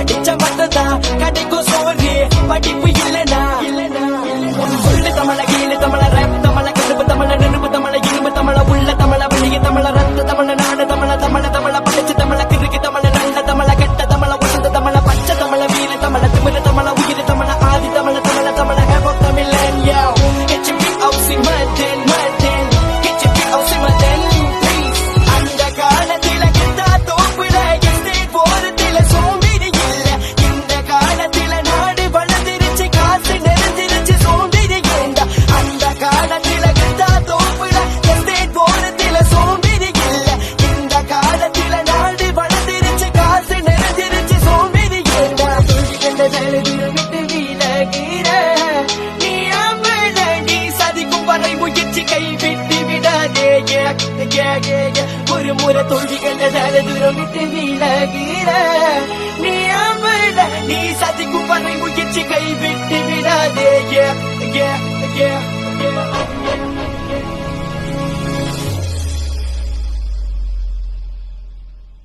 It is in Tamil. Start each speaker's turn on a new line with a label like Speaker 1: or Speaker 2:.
Speaker 1: படிச்ச மட்டும்தான் கிடைக்கும் சோறு படிப்பு இல்லனா சொல்லு தமிழ கீழு தமிழ ரேப் தமிழ கருப்பு தமிழ நெருப்பு தமிழ இரும்பு தமிழ உள்ள தமிழ வழிய தமிழ ரத்த தமிழ நாடு தமிழ தமிழ தமிழ படிச்ச தமிழ கிறுக்கு தமிழ நல்ல தமிழ கெட்ட தமிழ உசந்த தமிழ பச்சை தமிழ வீர தமிழ திமிர தமிழ உயிர் தமிழ ஆதி தமிழ தமிழ தமிழ ஹேப் தமிழன் யோ get your feet out see Martin get your feet out see Martin please அந்த காலத்தில கிட்டா தோப்புல எஸ்டேட் போறதில சோம்பேறி இல்ல இந்த காலத்தில நாடு வளர்ந்துருச்சு காசு நிறைஞ்சிருச்சு சோம்பேறி ஏண்டா அந்த காலத்தில கிட்டா தோப்புல எஸ்டேட் போறதில சோம்பேறி இல்ல இந்த காலத்தில நாடு வளர்ந்துருச்சு காசு நிறைஞ்சிருச்சு சோம்பேறி ஏண்டா துணிகண்ட தலைவிரம் விட்டு விலகிற நீ அம்பளடி சதிக்கும் வரை முயற்சி கைவிட்டு விடாதே ஒரு முறை தோல்விகண்ட தூரம் விட்டு விலகிற நீ அம்பள நீ சதிக்கும் வரை முயற்சி கைவிட்டு விடாதே